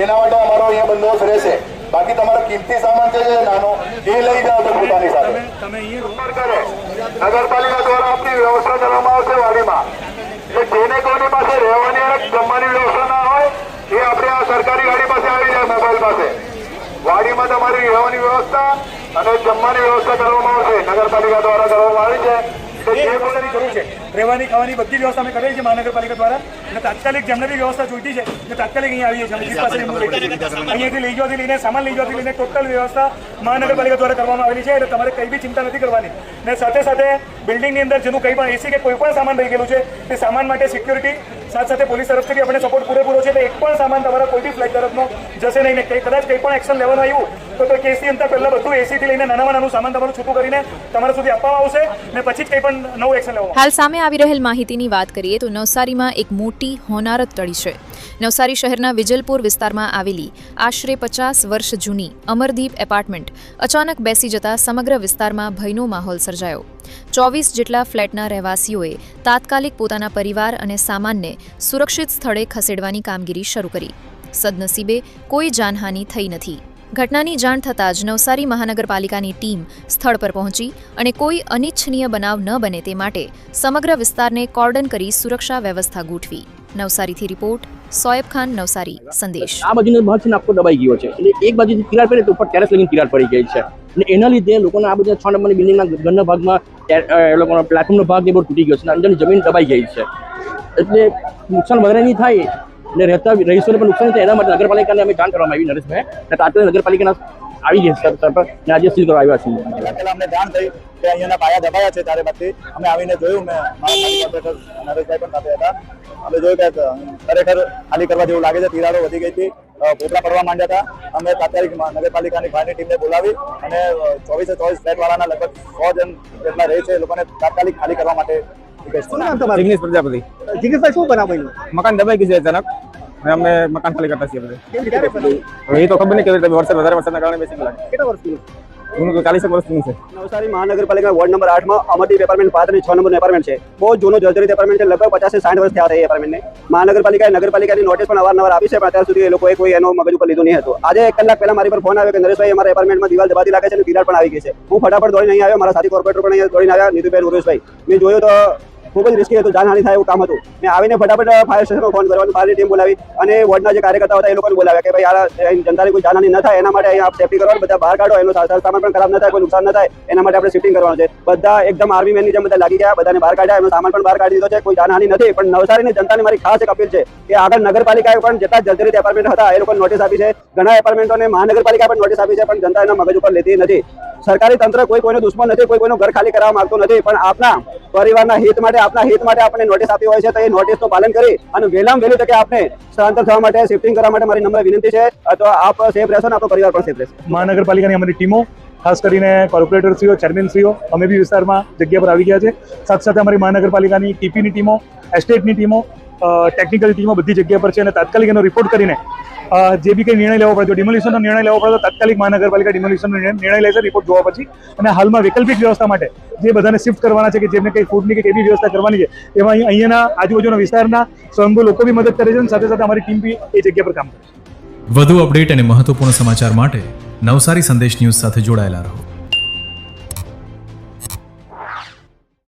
એના માટે અમારો અહીંયા બંદોબસ્ત રહેશે। બાકી તમારો કિંમતી સામાન છે નાનો એ લઈ જાઓ તો પોતાની સાથે કરે। નગરપાલિકા દ્વારા આપની વ્યવસ્થા કરવામાં આવશે વાડીમાં, એટલે જેને કોની પાસે રહેવાની અને જમવાની વ્યવસ્થા ના હોય એ આપણે આ સરકારી ગાડી પાસે આવી જાય, મોબાઈલ પાસે વાડીમાં તમારી રહેવાની વ્યવસ્થા અને જમવાની વ્યવસ્થા કરવામાં આવશે, નગરપાલિકા દ્વારા કરવામાં આવી છે। રહેવાની ખાવાની બધી વ્યવસ્થા અમે કરેલી છે મહાનગરપાલિકા દ્વારા, અને તાત્કાલિક જેમને બી વ્યવસ્થા જોઈતી છે એ તાત્કાલિક અહીંયા આવીએ છીએ। અહીંયાથી લઈ જવાથી લઈને સામાન લઈ જવાથી લઈને ટોટલ વ્યવસ્થા મહાનગરપાલિકા દ્વારા કરવામાં આવેલી છે, એટલે તમારે કંઈ બી ચિંતા નથી કરવાની। ને સાથે સાથે બિલ્ડિંગની અંદર જેનું કંઈ પણ એસી કે કોઈ પણ સામાન રહી ગયેલું છે તે સામાન માટે સિક્યુરિટી સાથે સાથે પોલીસ તરફથી આપણે સપોર્ટ પૂરેપૂરો છે, એટલે એક પણ સામાન તમારા કોઈ બી ફ્લેટ તરફનો જશે નહીં ને કદાચ કંઈ પણ એક્શન લેવાનું આવ્યું તો કેસની અંતર પહેલાં બધું એસીથી લઈને નાનામાં નાનું સામાન તમારું છૂટું કરીને તમારા સુધી આપવામાં આવશે ને પછી જ કંઈ પણ નવું એક્શન લેવામાં। હાલ સામે આવી રહેલ માહિતીની વાત કરીએ તો નવસારીમાં એક મોટી હોનારત ટળી છે। નવસારી શહેરના વિજલપુર વિસ્તારમાં આવેલી આશરે 50 વર્ષ જૂની અમરદીપ એપાર્ટમેન્ટ અચાનક બેસી જતા સમગ્ર વિસ્તારમાં ભયનો માહોલ સર્જાયો। 24 જેટલા ફ્લેટના રહેવાસીઓએ તાત્કાલિક પોતાના પરિવાર અને સામાનને સુરક્ષિત સ્થળે ખસેડવાની કામગીરી શરૂ કરી। સદનસીબે કોઈ જાનહાનિ થઈ નથી। ઘટનાની જાણ થતાં જ નવસારી મહાનગરપાલિકાની ટીમ સ્થળ પર પહોંચી અને કોઈ અનિચ્છનીય બનાવ ન બને તે માટે સમગ્ર વિસ્તારને કોર્ડન કરી સુરક્ષા વ્યવસ્થા ગોઠવી। નવસારીથી રિપોર્ટ સોએબ ખાન, નવસારી સંદેશ। આ બાજુનો ભાગ છે ને આખો દબાઈ ગયો છે, એટલે એક બાજુથી તિરાડ પડી તો ઉપર ટેરેસ લગીને તિરાડ પડી ગઈ છે, અને એના લીધે લોકોના આ બધા 6 નંબરની બિલ્ડિંગના ઘરના ભાગમાં એ લોકોનો પ્લેટફોર્મનો ભાગ એ બહુ તૂટી ગયો છે, અંદરની જમીન દબાઈ ગઈ છે, એટલે નુકસાન વધારે નહીં થાય ને રહેતા રહીશોને પણ નુકસાન થાય, એના માટે નગરપાલિકાને અમે જાણ કરવામાં આવી નરેશભાઈ, અને તાત્કાલિક નગરપાલિકાના આવી ગયા સ્તર પર ને આજે સીલ કરવા આવ્યા છીએ। પહેલા અમને જાણ થઈ કે અહીંયાના પાયા દબાયા છે, ત્યારે પછી અમે આવીને જોયું, મેં મારા ઓપરેટર નરેશભાઈ પણ સાથે હતા, અમે જોયું કે ખરેખર ખાલી કરવા જેવું લાગે છે, તિરાડો વધી ગઈ હતી, પોપડા પડવા માંડ્યા હતા। અમે તાત્કાલિક નગરપાલિકાની ફાયરની ટીમને બોલાવી અને 24 ફ્લેટ વાળાના લગભગ 100 જણ જેટલા રહે છે એ લોકોને તાત્કાલિક ખાલી કરવા માટે જિગ્નેશ પ્રજાપતિ। જિગ્નેશભાઈ શું બનાવ બન્યું? મકાન દબાઈ ગયું છે અચાનક, અમે મકાન ખાલી કરતા છીએ બધે। એ તો ખબર નહીં કેવી રીતે વધારે વરસાદના કારણે બેસી ગયા। કેટલા વર્ષનું? 40 વર્ષનું છે। નવસારી મહાનગરપાલિકા વોર્ડ નંબર 8 માં અમરદીપ એપાર્ટમેન્ટ 6 નંબરનું એપાર્ટમેન્ટ છે। બહુ જૂનો જર્જરિત એપાર્ટમેન્ટ છે, લગભગ 50 થી 60 વર્ષ થયા હતા એ એપાર્ટમેન્ટને। નગરપાલિકાની નોટિસ પણ અવારનવાર આપી છે, પણ અત્યાર સુધી એ લોકોએ કોઈ એનો મગજ ઉપર લીધું નહીં હતું। આજે 1 કલાક પહેલા મારી પર ફોન આવ્યો કે નરેશભાઈ અમારા એપાર્ટમેન્ટમાં દિવાલ દબાતી લાગે છે અને તિરાડ પણ આવી ગઈ છે। હું ફટાફટ દોડીને અહીં આવ્યો, મારા સાથી કોર્પોરેટર પણ અહીંયા દોડીને આવ્યા, નીતુબેન ઉર્વેશભાઈ। મેં જોયું તો ખૂબ જ રિસ્કી હતું, જાનહાનિ થાય એવું કામ હતું। મેં આવીને ફટાફટ ફાયર સ્ટેશનમાં ફોન કરવાનો, ફાયરની ટીમ બોલાવી અને વોર્ડના જે કાર્યકર્તાઓ હતા એ લોકોને બોલાવ્યા કે ભાઈ આ જનતાને કોઈ જાનહાનિ ન થાય એના માટે અહીંયા આપ સેફટી કરવાનું, બધા બહાર કાઢો, એનો સામાન પણ ખરાબ ન થાય, કોઈ નુકસાન ન થાય એના માટે આપણે શિફ્ટિંગ કરવાનું છે। બધા એકદમ આર્મી મેનની જેમ બધા લાગી ગયા, બધાને બહાર કાઢ્યા, એનો સામાન પણ બહાર કાઢી દીધો છે, કોઈ જાનહાનિ નથી। પણ નવસારીની જનતાને મારી ખાસ એક અપીલ છે કે આગળ નગરપાલિકાએ પણ જેટલા જર્જરિત એપાર્ટમેન્ટ હતા એ લોકોને નોટિસ આપી છે, ઘણા એપાર્ટમેન્ટોને મહાનગરપાલિકાએ પણ નોટિસ આપી છે, પણ જનતા એના મગજ ઉપર લેતી નથી। સરકારી તંત્ર કોઈ કોઈનો દુશ્મન નથી, કોઈ કોઈનું ઘર ખાલી કરાવવા માંગતું નથી, પણ આપના પરિવારના હિત માટે, આપના હિત માટે આપણે નોટિસ આપી હોય છે તો એ નોટિસનું પાલન કરી અને વહેલામાં વહેલી તકે આપણે સ્થળાંતર થવા માટે, શિફ્ટિંગ કરવા માટે મારી નમ્ર વિનંતી છે। તો આપ સેફ રહેશો ને આપણો પરિવાર પણ સેફ રહેશે। મહાનગરપાલિકાની અમારી ટીમો, ખાસ કરીને કોર્પોરેટરશ્રીઓ, ચેરમેનશ્રીઓ, અમે બી વિસ્તારમાં જગ્યા પર આવી ગયા છે। સાથે સાથે અમારી મહાનગરપાલિકાની ટીપીની ટીમો, એસ્ટેટની ટીમો, ટેકનિકલ ટીમો બધી જગ્યા પર છે, અને તાત્કાલિક એનો રિપોર્ટ કરીને જે બી કંઈ નિર્ણય લેવો પડે, જો ડિમોલિશનનો નિર્ણય લેવો પડે તો તાત્કાલિક મહાનગરપાલિકા ડિમોલિશનનો નિર્ણય લેશે રિપોર્ટ જોવા પછી। અને હાલમાં વૈકલ્પિક વ્યવસ્થા માટે જે બધાને શિફ્ટ કરવાના છે, કે જેમને કંઈ ફૂડની કે કેવી વ્યવસ્થા કરવાની છે, એમાં અહીંયાના આજુબાજુના વિસ્તારના સ્વયંભૂ લોકો બી મદદ કરે છે, અને સાથે સાથે અમારી ટીમ બી એ જગ્યા પર કામ કરે છે। વધુ અપડેટ અને મહત્વપૂર્ણ સમાચાર માટે નવસારી સંદેશ ન્યૂઝ સાથે જોડાયેલા રહો।